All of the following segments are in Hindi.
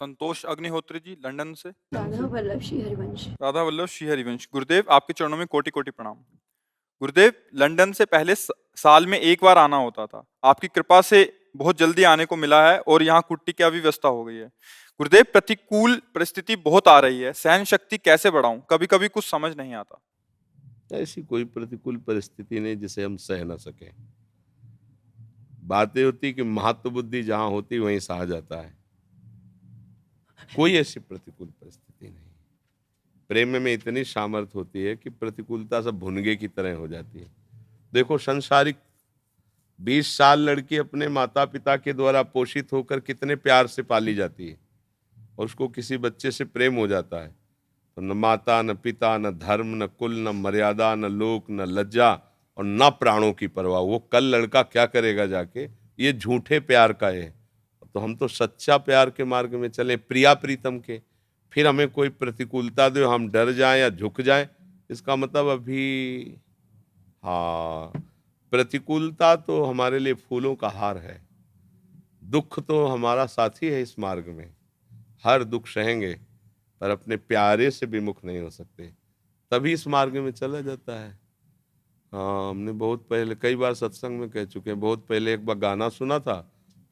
संतोष अग्निहोत्री जी लंदन से। राधा वल्लभ श्री हरिवंश। राधा वल्लभ श्री हरिवंश। गुरुदेव आपके चरणों में कोटि कोटि प्रणाम। गुरुदेव, लंदन से पहले साल में एक बार आना होता था। आपकी कृपा से बहुत जल्दी आने को मिला है और यहाँ कुट्टी की अव्यवस्था हो गई है। गुरुदेव, प्रतिकूल परिस्थिति बहुत आ रही है, सहन शक्ति कैसे बढ़ाऊं? कभी कभी कुछ समझ नहीं आता। ऐसी कोई प्रतिकूल परिस्थिति नहीं जिसे हम सह न सकें। बातें होती कि महत्व बुद्धि जहां होती वहीं सहा जाता है। कोई ऐसी प्रतिकूल परिस्थिति नहीं। प्रेम में इतनी सामर्थ्य होती है कि प्रतिकूलता सब भुनगे की तरह हो जाती है। देखो, संसारिक 20 साल लड़की अपने माता पिता के द्वारा पोषित होकर कितने प्यार से पाली जाती है और उसको किसी बच्चे से प्रेम हो जाता है तो न माता न पिता न धर्म न कुल न मर्यादा न लोक न लज्जा और न प्राणों की परवाह। वो कल लड़का क्या करेगा जाके, ये झूठे प्यार का है। तो हम तो सच्चा प्यार के मार्ग में चले, प्रिया प्रीतम के। फिर हमें कोई प्रतिकूलता दे, हम डर जाएं या झुक जाएं, इसका मतलब अभी हाँ, प्रतिकूलता तो हमारे लिए फूलों का हार है। दुख तो हमारा साथी है इस मार्ग में। हर दुख सहेंगे पर अपने प्यारे से विमुख नहीं हो सकते, तभी इस मार्ग में चला जाता है। हाँ, हमने बहुत पहले कई बार सत्संग में कह चुके हैं। बहुत पहले एक बार गाना सुना था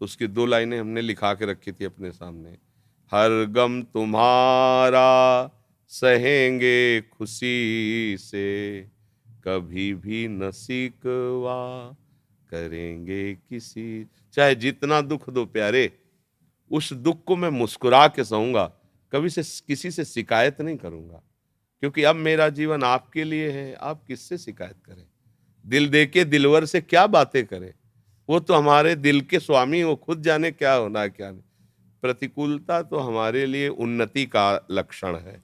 तो उसकी 2 लाइनें हमने लिखा के रखी थी अपने सामने। हर गम तुम्हारा सहेंगे खुशी से, कभी भी न सिकवा करेंगे किसी। चाहे जितना दुख दो प्यारे, उस दुख को मैं मुस्कुरा के सहूंगा, कभी से किसी से शिकायत नहीं करूंगा, क्योंकि अब मेरा जीवन आपके लिए है। आप किससे शिकायत करें? दिल दे के दिलवर से क्या बातें करें? वो तो हमारे दिल के स्वामी, वो खुद जाने क्या होना है क्या नहीं। प्रतिकूलता तो हमारे लिए उन्नति का लक्षण है।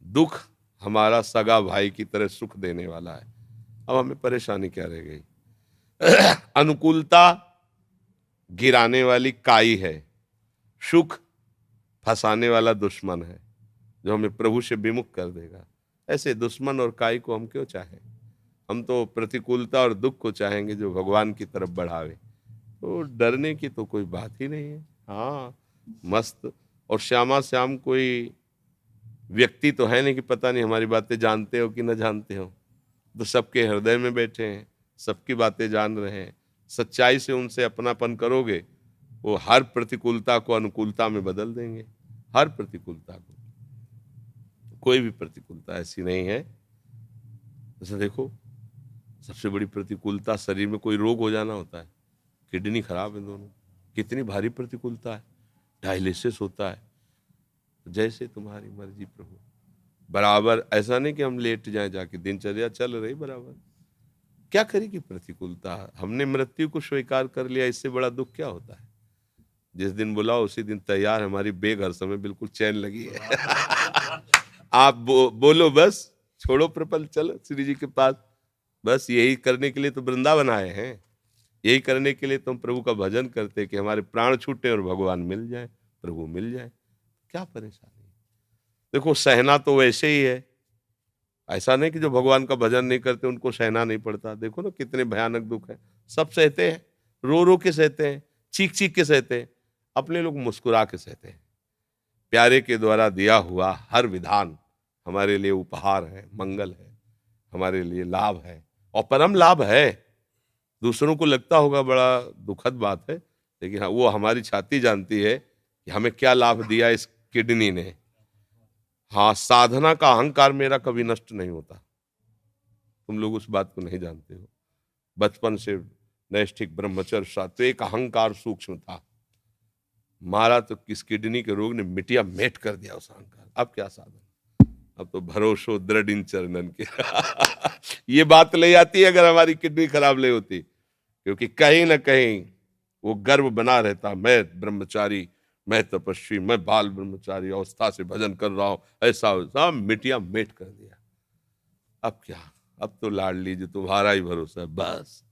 दुख हमारा सगा भाई की तरह सुख देने वाला है। अब हमें परेशानी क्या रह गई? अनुकूलता गिराने वाली काई है, सुख फंसाने वाला दुश्मन है जो हमें प्रभु से विमुख कर देगा। ऐसे दुश्मन और काई को हम क्यों चाहें? हम तो प्रतिकूलता और दुख को चाहेंगे जो भगवान की तरफ बढ़ावे। तो डरने की तो कोई बात ही नहीं है। हाँ, मस्त और श्यामा श्याम कोई व्यक्ति तो है नहीं कि पता नहीं हमारी बातें जानते हो कि न जानते हो। तो सबके हृदय में बैठे हैं, सबकी बातें जान रहे हैं। सच्चाई से उनसे अपनापन करोगे, वो हर प्रतिकूलता को अनुकूलता में बदल देंगे। हर प्रतिकूलता को, कोई भी प्रतिकूलता ऐसी नहीं है। जैसे देखो, सबसे बड़ी प्रतिकूलता शरीर में कोई रोग हो जाना होता है। किडनी खराब है दोनों, कितनी भारी प्रतिकूलता है। डायलिसिस होता है। जैसे तुम्हारी मर्जी प्रभु। बराबर ऐसा नहीं कि हम लेट जाएं जाके, दिनचर्या चल रही बराबर। क्या करेगी प्रतिकूलता? हमने मृत्यु को स्वीकार कर लिया, इससे बड़ा दुख क्या होता है? जिस दिन बुलाओ उसी दिन तैयार। हमारी बेग हर समय बिल्कुल चैन लगी है। आप बोलो बस, छोड़ो प्रपल, चलो श्री जी के पास। बस यही करने के लिए तो वृंदावन आए हैं। यही करने के लिए तो हम प्रभु का भजन करते कि हमारे प्राण छूटे और भगवान मिल जाए, प्रभु मिल जाए। क्या परेशानी? देखो, सहना तो वैसे ही है। ऐसा नहीं कि जो भगवान का भजन नहीं करते उनको सहना नहीं पड़ता। देखो ना कितने भयानक दुख है, सब सहते हैं। रो रो के सहते हैं, चीख चीख के सहते हैं। अपने लोग मुस्कुरा के सहते हैं। प्यारे के द्वारा दिया हुआ हर विधान हमारे लिए उपहार है, मंगल है, हमारे लिए लाभ है और परम लाभ है। दूसरों को लगता होगा बड़ा दुखद बात है, लेकिन हाँ, वो हमारी छाती जानती है कि हमें क्या लाभ दिया इस किडनी ने। हाँ, साधना का अहंकार मेरा कभी नष्ट नहीं होता। तुम लोग उस बात को नहीं जानते हो। बचपन से नैष्ठिक ब्रह्मचर्य सात्विक अहंकार सूक्ष्म था, मारा तो किस किडनी के रोग ने मिटिया मेट कर दिया उस अहंकार। अब क्या साधन? अब तो भरोसो दृढ़ इन चरणन के। ये बात ले आती है अगर हमारी किडनी खराब ले होती, क्योंकि कहीं ना कहीं वो गर्व बना रहता, मैं ब्रह्मचारी, मैं तपस्वी, मैं बाल ब्रह्मचारी अवस्था से भजन कर रहा हूं। ऐसा वैसा मिटिया मेट कर दिया। अब क्या? अब तो लाड लीजिए, तुम्हारा ही भरोसा है बस।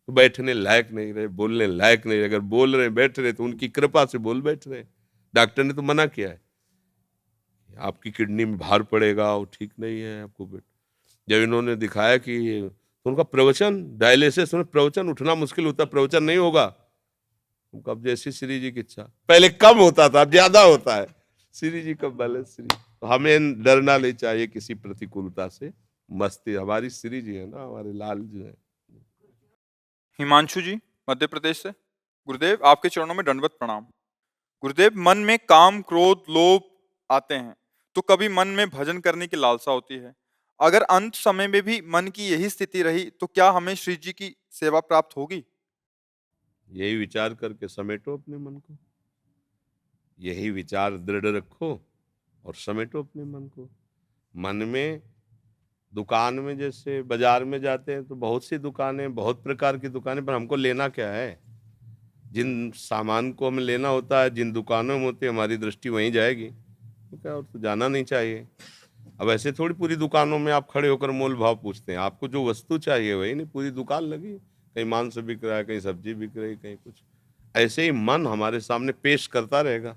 बैठने लायक नहीं रहे, बोलने लायक नहीं रहे। अगर बोल रहे बैठ रहे तो उनकी कृपा से बोल बैठ रहे। डॉक्टर ने तो मना किया है, आपकी किडनी में भार पड़ेगा, वो ठीक नहीं है आपको। जब इन्होंने दिखाया कि तो उनका प्रवचन, डायलिसिस में प्रवचन उठना मुश्किल होता, प्रवचन नहीं होगा। अब जैसी श्री जी की इच्छा, पहले कम होता था अब ज्यादा होता है, श्री जी का बल है श्री। तो हमें डरना नहीं चाहिए किसी प्रतिकूलता से, मस्ती हमारी श्री जी है ना, हमारे लाल जी है। हिमांशु जी मध्य प्रदेश से। गुरुदेव आपके चरणों में दंडवत प्रणाम। गुरुदेव मन में काम क्रोध लोभ आते हैं तो कभी मन में भजन करने की लालसा होती है। अगर अंत समय में भी मन की यही स्थिति रही तो क्या हमें श्री जी की सेवा प्राप्त होगी? यही विचार करके समेटो अपने मन को, यही विचार दृढ़ रखो और समेटो अपने मन को। मन में, दुकान में, जैसे बाजार में जाते हैं तो बहुत सी दुकानें, बहुत प्रकार की दुकानें, पर हमको लेना क्या है? जिन सामान को हमें लेना होता है, जिन दुकानों में होती है, हमारी दृष्टि वहीं जाएगी, तो क्या और तो जाना नहीं चाहिए। अब ऐसे थोड़ी पूरी दुकानों में आप खड़े होकर मोल भाव पूछते हैं, आपको जो वस्तु चाहिए वही नहीं, पूरी दुकान लगी, कहीं मांस बिक रहा है, कहीं सब्जी बिक रही, कहीं कुछ। ऐसे ही मन हमारे सामने पेश करता रहेगा,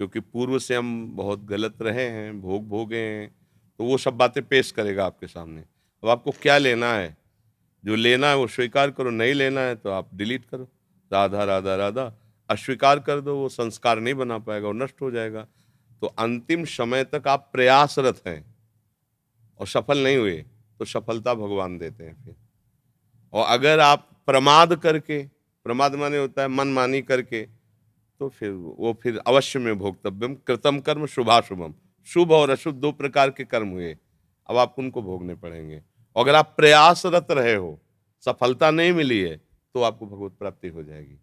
क्योंकि पूर्व से हम बहुत गलत रहे हैं, भोग भोगे हैं, तो वो सब बातें पेश करेगा आपके सामने। अब आपको क्या लेना है? जो लेना है वो स्वीकार करो, नहीं लेना है तो आप डिलीट करो, राधा राधा राधा, अस्वीकार कर दो, वो संस्कार नहीं बना पाएगा, वो नष्ट हो जाएगा। तो अंतिम समय तक आप प्रयासरत हैं और सफल नहीं हुए तो सफलता भगवान देते हैं फिर। और अगर आप प्रमाद करके, प्रमाद माने होता है मनमानी करके, तो फिर अवश्य में भोक्तव्यम कृतम कर्म शुभाशुभम, शुभ और अशुभ दो प्रकार के कर्म हुए, अब आप उनको भोगने पड़ेंगे। और अगर आप प्रयासरत रहे हो, सफलता नहीं मिली है, तो आपको भगवत प्राप्ति हो जाएगी।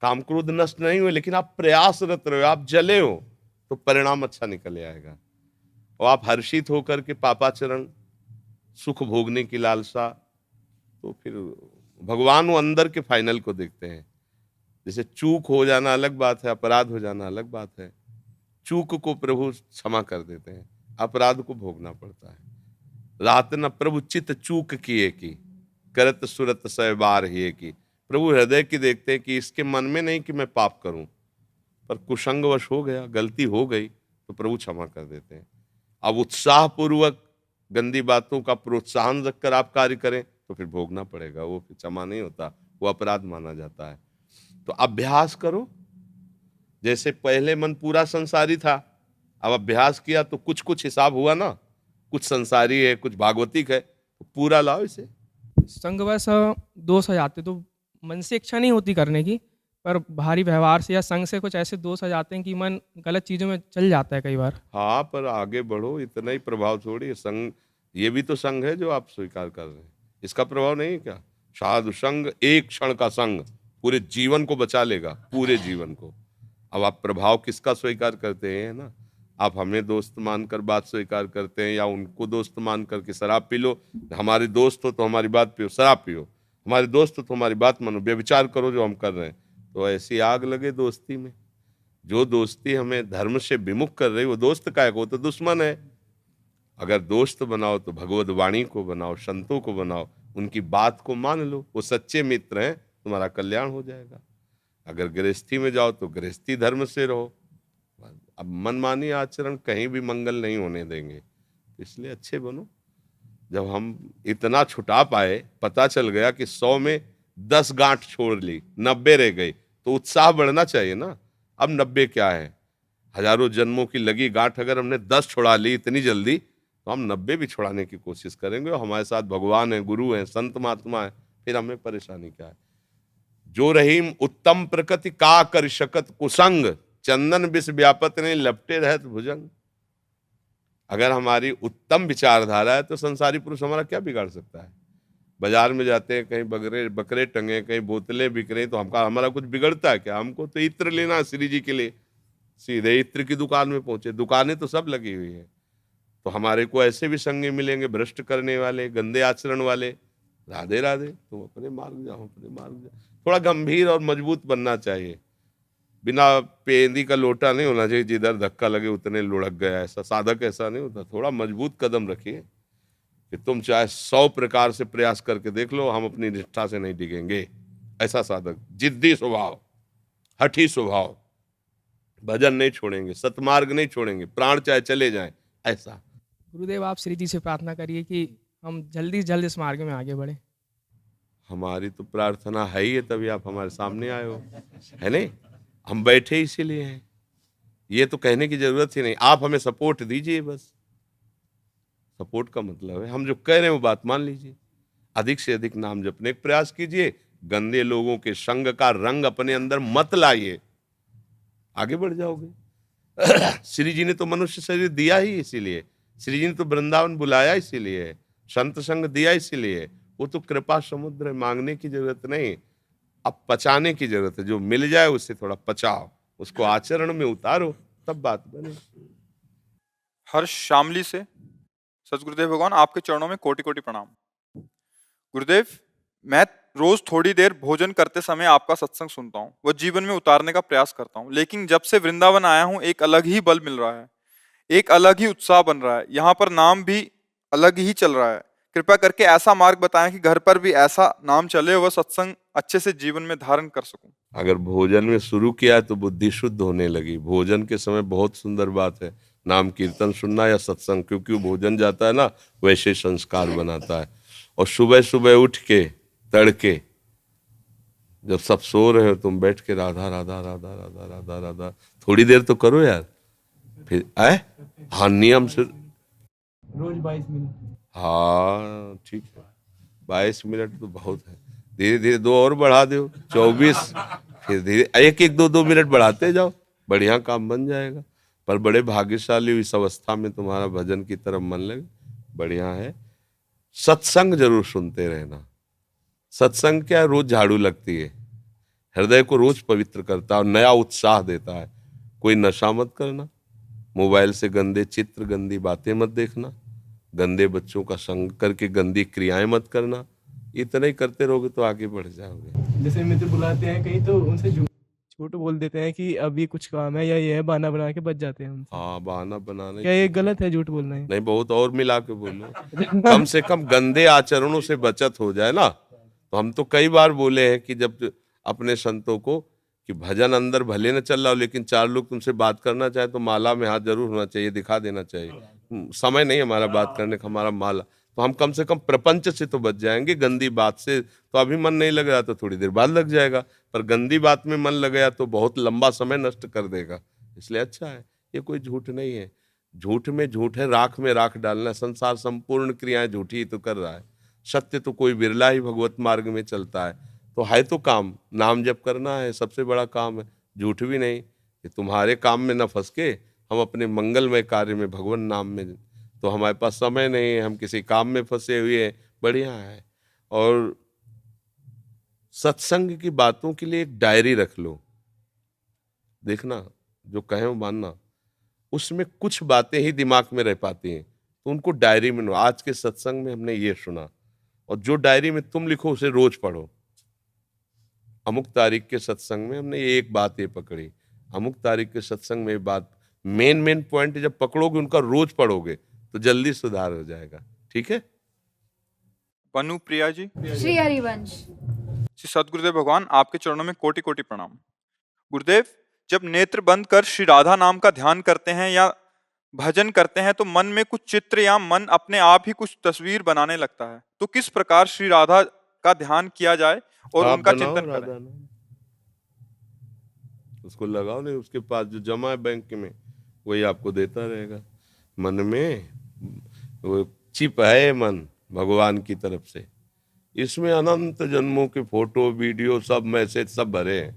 काम क्रोध नष्ट नहीं हुए लेकिन आप प्रयासरत रहे हो, आप जले हो, तो परिणाम अच्छा निकल आएगा। और आप हर्षित होकर के पापाचरण, सुख भोगने की लालसा, तो फिर भगवान वो अंदर के फाइनल को देखते हैं। जैसे चूक हो जाना अलग बात है, अपराध हो जाना अलग बात है। चूक को प्रभु क्षमा कर देते हैं, अपराध को भोगना पड़ता है। रात न प्रभु चित चूक किए की, करत सुरत सय बार ही की। प्रभु हृदय की देखते हैं कि इसके मन में नहीं कि मैं पाप करूं, पर कुसंगवश हो गया, गलती हो गई, तो प्रभु क्षमा कर देते हैं। अब उत्साह पूर्वक गंदी बातों का प्रोत्साहन रखकर आप कार्य करें तो फिर भोगना पड़ेगा, वो फिर क्षमा नहीं होता, वो अपराध माना जाता है। तो अभ्यास करो। जैसे पहले मन पूरा संसारी था, अब अभ्यास किया तो कुछ कुछ हिसाब हुआ ना, कुछ संसारी है, कुछ भागवतिक है, तो पूरा लाओ इसे। संगवश दोष आ जाते तो मन से इच्छा नहीं होती करने की, पर भारी व्यवहार से या संग से कुछ ऐसे दोष आ जाते हैं कि मन गलत चीज़ों में चल जाता है कई बार। हाँ, पर आगे बढ़ो, इतना ही प्रभाव छोड़िए। संग, ये भी तो संग है जो आप स्वीकार कर रहे हैं, इसका प्रभाव नहीं है क्या? साधु संग, एक क्षण का संग पूरे जीवन को बचा लेगा, पूरे जीवन को। अब आप प्रभाव किसका स्वीकार करते हैं ना? आप हमें दोस्त मानकर बात स्वीकार करते हैं, या उनको दोस्त मान करके शराब पी लो। हमारे दोस्त हो तो हमारी बात पियो, शराब पियो, हमारे दोस्त हो तो हमारी बात मानो, व्यभिचार करो जो हम कर रहे हैं। तो ऐसी आग लगे दोस्ती में। जो दोस्ती हमें धर्म से विमुख कर रही, वो दोस्त का है, वो तो दुश्मन है। अगर दोस्त बनाओ तो भगवत वाणी को बनाओ, संतों को बनाओ, उनकी बात को मान लो, वो सच्चे मित्र हैं, तुम्हारा कल्याण हो जाएगा। अगर गृहस्थी में जाओ तो गृहस्थी धर्म से रहो। अब मनमानी आचरण कहीं भी मंगल नहीं होने देंगे, इसलिए अच्छे बनो। जब हम इतना छुटा पाए, पता चल गया कि 100 में 10 गांठ छोड़ ली, 90 रह गई, तो उत्साह बढ़ना चाहिए ना। अब 90 क्या है, हजारों जन्मों की लगी गांठ अगर हमने 10 छुड़ा ली इतनी जल्दी, तो हम 90 भी छुड़ाने की कोशिश करेंगे। और हमारे साथ भगवान है, गुरु है, संत महात्मा है, फिर हमें परेशानी क्या है? जो रहीम उत्तम प्रकृति का कर शकत कुसंग, चंदन विष व्यापत नहीं लपटे रहत भुजंग। अगर हमारी उत्तम विचारधारा है तो संसारी पुरुष हमारा क्या बिगाड़ सकता है? बाजार में जाते हैं, कहीं बकरे टंगे, कहीं बोतलें बिक रही, तो हमारा कुछ बिगड़ता है क्या? हमको तो इत्र लेना है श्री जी के लिए, सीधे इत्र की दुकान में पहुंचे। दुकानें तो सब लगी हुई है, तो हमारे को ऐसे भी संगी मिलेंगे, भ्रष्ट करने वाले, गंदे आचरण वाले। राधे राधे, तुम अपने मार्ग जाओ, अपने मार्ग जाओ। थोड़ा गंभीर और मजबूत बनना चाहिए। बिना पेंदी का लोटा नहीं होना चाहिए, जिधर धक्का लगे उतने लुढ़क गया, ऐसा साधक ऐसा नहीं होता। थोड़ा मजबूत कदम रखिए कि तुम चाहे 100 प्रकार से प्रयास करके देख लो, हम अपनी निष्ठा से नहीं टिकेंगे। ऐसा साधक, जिद्दी स्वभाव, हठी स्वभाव, भजन नहीं छोड़ेंगे, सतमार्ग नहीं छोड़ेंगे, प्राण चाहे चले जाएं, ऐसा। गुरुदेव आप श्री जी से प्रार्थना करिए कि हम जल्दी से जल्द इस मार्ग में आगे बढ़े। हमारी तो प्रार्थना है ही है, तभी आप हमारे सामने आए हो, है नहीं? हम बैठे इसीलिए हैं, ये तो कहने की जरूरत ही नहीं। आप हमें सपोर्ट दीजिए, बस सपोर्ट का मतलब है हम जो कह रहे हैं वो बात मान लीजिए। अधिक से अधिक नाम जपने का प्रयास कीजिए, गंदे लोगों के संग का रंग अपने अंदर मत लाइए, आगे बढ़ जाओगे। श्री जी ने तो मनुष्य शरीर दिया ही इसीलिए, श्री जी ने तो वृंदावन बुलाया इसीलिए, संत संग दिया इसीलिए। वो तो कृपा समुद्र है, मांगने की जरूरत नहीं, अब पचाने की जरूरत है। जो मिल जाए उससे थोड़ा पचाओ, उसको आचरण में उतारो, तब बात बने। हर्ष शामली से। सतगुरुदेव भगवान आपके चरणों में कोटि कोटि प्रणाम। गुरुदेव, मैं रोज थोड़ी देर भोजन करते समय आपका सत्संग सुनता हूँ, वो जीवन में उतारने का प्रयास करता हूँ, लेकिन जब से वृंदावन आया हूँ एक अलग ही बल मिल रहा है, एक अलग ही उत्साह बन रहा है। यहाँ पर नाम भी अलग ही चल रहा है। कृपया करके ऐसा मार्ग बताएं कि घर पर भी ऐसा नाम चले और वह सत्संग अच्छे से जीवन में धारण कर सकूं। अगर भोजन में शुरू किया तो बुद्धि शुद्ध होने लगी। भोजन के समय बहुत सुंदर बात है नाम कीर्तन सुनना या सत्संग, क्योंकि वो भोजन जाता है ना, वैसे संस्कार बनाता है। और सुबह सुबह उठ के तड़के जब सब सो रहे हो तुम बैठ के राधा राधा राधा राधा राधा राधा थोड़ी देर तो करो यार, फिर आए हाँ नियम से रोज 22 मिनट। हाँ ठीक है, 22 मिनट तो बहुत है, धीरे धीरे 2 और बढ़ा दो 24, फिर धीरे एक एक 2 मिनट बढ़ाते जाओ, बढ़िया काम बन जाएगा। पर बड़े भाग्यशाली इस अवस्था में तुम्हारा भजन की तरफ मन लगे, बढ़िया है। सत्संग जरूर सुनते रहना। सत्संग क्या, रोज झाड़ू लगती है, हृदय को रोज पवित्र करता है और नया उत्साह देता है। कोई नशा मत करना, मोबाइल से गंदे चित्र गंदी बातें मत देखना, गंदे बच्चों का संग करके गंदी क्रियाएं मत करना। इतना ही करते रहोगे तो आगे बढ़ जाओगे। जैसे मित्र बुलाते हैं कहीं तो उनसे झूठ बोल देते हैं कि अभी कुछ काम है या ये है, बहाना बना के बच जाते हैं उनसे। हाँ बहाना बनाने क्या ये गलत है झूठ बोलना है? नहीं, बहुत और मिला के बोलो। कम से कम गंदे आचरणों से बचत हो जाए ना। तो हम तो कई बार बोले हैं कि जब अपने संतों को कि भजन अंदर भले न चल रहा हो, लेकिन 4 लोग तुमसे बात करना चाहे तो माला में हाथ जरूर होना चाहिए, दिखा देना चाहिए। समय नहीं हमारा बात करने का, हमारा माला। तो हम कम से कम प्रपंच से तो बच जाएंगे, गंदी बात से तो अभी मन नहीं लग रहा तो थोड़ी देर बाद लग जाएगा, पर गंदी बात में मन लग गया तो बहुत लंबा समय नष्ट कर देगा। इसलिए अच्छा है, ये कोई झूठ नहीं है। झूठ में झूठ है, राख में राख डालना। संसार संपूर्ण क्रियाएं झूठी ही तो कर रहा है, सत्य तो कोई बिरला ही भगवत मार्ग में चलता है। तो है तो काम नाम जप करना है, सबसे बड़ा काम है, झूठ भी नहीं। कि तुम्हारे काम में न फंस के हम अपने मंगलमय कार्य में भगवान नाम में, तो हमारे पास समय नहीं है, हम किसी काम में फंसे हुए हैं, बढ़िया है। और सत्संग की बातों के लिए एक डायरी रख लो, देखना जो कहें वो मानना। उसमें कुछ बातें ही दिमाग में रह पाती हैं, तो उनको डायरी में लो। आज के सत्संग में हमने ये सुना, और जो डायरी में तुम लिखो उसे रोज पढ़ो। अमुक तारीख के सत्संग में हमने ये एक बात ये पकड़ी, अमुक तारीख के सत्संग में ये बात, मेन पॉइंट जब पकड़ोगे उनका रोज पढ़ोगे तो जल्दी सुधार हो जाएगा। ठीक है। पनु प्रिया जी। श्री हरिवंश। श्री सतगुरुदेव भगवान आपके चरणों में कोटि कोटि प्रणाम। गुरुदेव, जब नेत्र बंद कर श्री राधा नाम का ध्यान करते हैं या भजन करते हैं तो मन में कुछ चित्र या मन अपने आप ही कुछ तस्वीर बनाने लगता है, तो किस प्रकार श्री राधा का ध्यान किया जाए और आप उनका बनाओ चिंतन राधा करें? नाम, उसको लगाओ, नहीं उसके पास जो जमा है बैंक में वही आपको देता रहेगा। मन में वो चिप है मन भगवान की तरफ से, इसमें अनंत जन्मों के फोटो वीडियो सब मैसेज सब भरे हैं।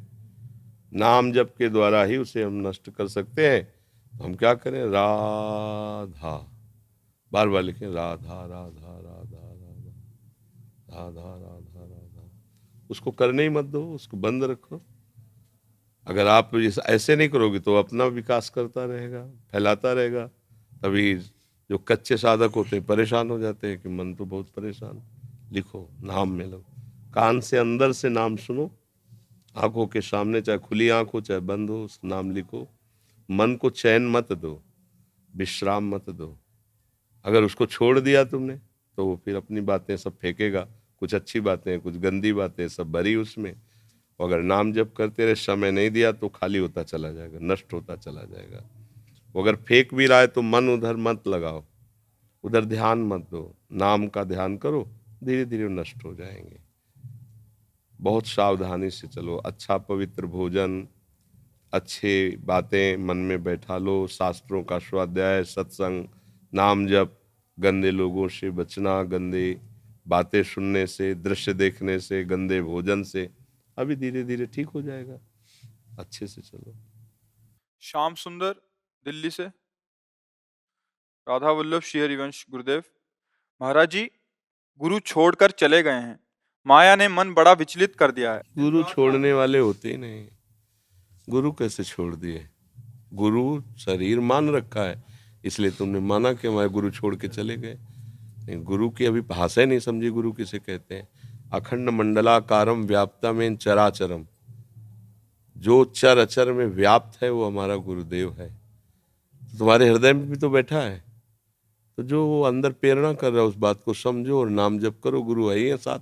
नाम जप के द्वारा ही उसे हम नष्ट कर सकते हैं। हम क्या करें, राधा बार बार लिखें, राधा राधा राधा राधा राधा राधा राधा। उसको करने ही मत दो, उसको बंद रखो। अगर आप ऐसे नहीं करोगे तो अपना विकास करता रहेगा, फैलाता रहेगा। तभी जो कच्चे साधक होते हैं परेशान हो जाते हैं कि मन तो बहुत परेशान। लिखो, नाम में लो, कान से अंदर से नाम सुनो, आंखों के सामने चाहे खुली आंख हो चाहे बंद हो, उस नाम लिखो। मन को चैन मत दो, विश्राम मत दो। अगर उसको छोड़ दिया तुमने तो वो फिर अपनी बातें सब फेंकेगा, कुछ अच्छी बातें कुछ गंदी बातें सब भरी उसमें। अगर नाम जप करते रहे, समय नहीं दिया तो खाली होता चला जाएगा, नष्ट होता चला जाएगा। वो अगर फेंक भी रहा है तो मन उधर मत लगाओ, उधर ध्यान मत दो, नाम का ध्यान करो, धीरे धीरे नष्ट हो जाएंगे। बहुत सावधानी से चलो, अच्छा पवित्र भोजन, अच्छे बातें मन में बैठा लो, शास्त्रों का स्वाध्याय, सत्संग, नाम जप, गंदे लोगों से बचना, गंदे बातें सुनने से, दृश्य देखने से, गंदे भोजन से। अभी धीरे धीरे ठीक हो जाएगा, अच्छे से चलो। श्याम सुंदर दिल्ली से। राधा वल्लभ श्री हरिवंश गुरुदेव, महाराज जी गुरु छोड़कर चले गए हैं, माया ने मन बड़ा विचलित कर दिया है। गुरु छोड़ने वाले होते ही नहीं। गुरु कैसे छोड़ दिए? गुरु शरीर मान रखा है, इसलिए तुमने माना कि हमारे गुरु छोड़ के चले गए। नहीं, गुरु की अभी भाषा ही नहीं समझी गुरु किसे कहते हैं। अखंड मंडलाकारम व्याप्तमेन चराचरम, जो चर अचर में व्याप्त है वो हमारा गुरुदेव है। तुम्हारे हृदय में भी तो बैठा है, तो जो वो अंदर प्रेरणा कर रहा है उस बात को समझो और नाम जप करो, गुरु है ही है साथ।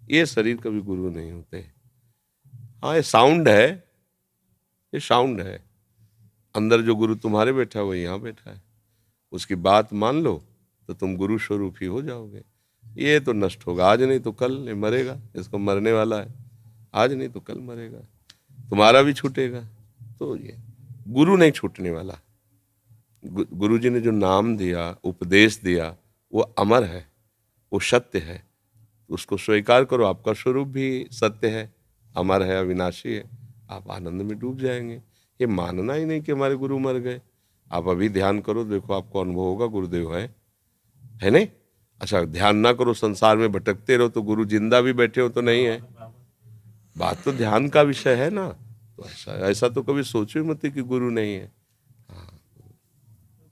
ये शरीर कभी गुरु नहीं होते। हाँ, ये साउंड है, ये साउंड है। अंदर जो गुरु तुम्हारे बैठा है वो यहाँ बैठा है, उसकी बात मान लो तो तुम गुरु स्वरूप ही हो जाओगे। ये तो नष्ट होगा, आज नहीं तो कल ये मरेगा, इसको मरने वाला है, आज नहीं तो कल मरेगा, तुम्हारा भी छूटेगा। तो ये गुरु नहीं छूटने वाला। गुरु जी ने जो नाम दिया, उपदेश दिया, वो अमर है, वो सत्य है, उसको स्वीकार करो। आपका स्वरूप भी सत्य है, अमर है, अविनाशी है, आप आनंद में डूब जाएंगे। ये मानना ही नहीं कि हमारे गुरु मर गए। आप अभी ध्यान करो, देखो आपको अनुभव होगा गुरुदेव है नहीं। अच्छा, ध्यान ना करो, संसार में भटकते रहो, तो गुरु जिंदा भी बैठे हो तो नहीं है। बात तो ध्यान का विषय है ना। तो ऐसा तो कभी सोचो ही मत कि गुरु नहीं है।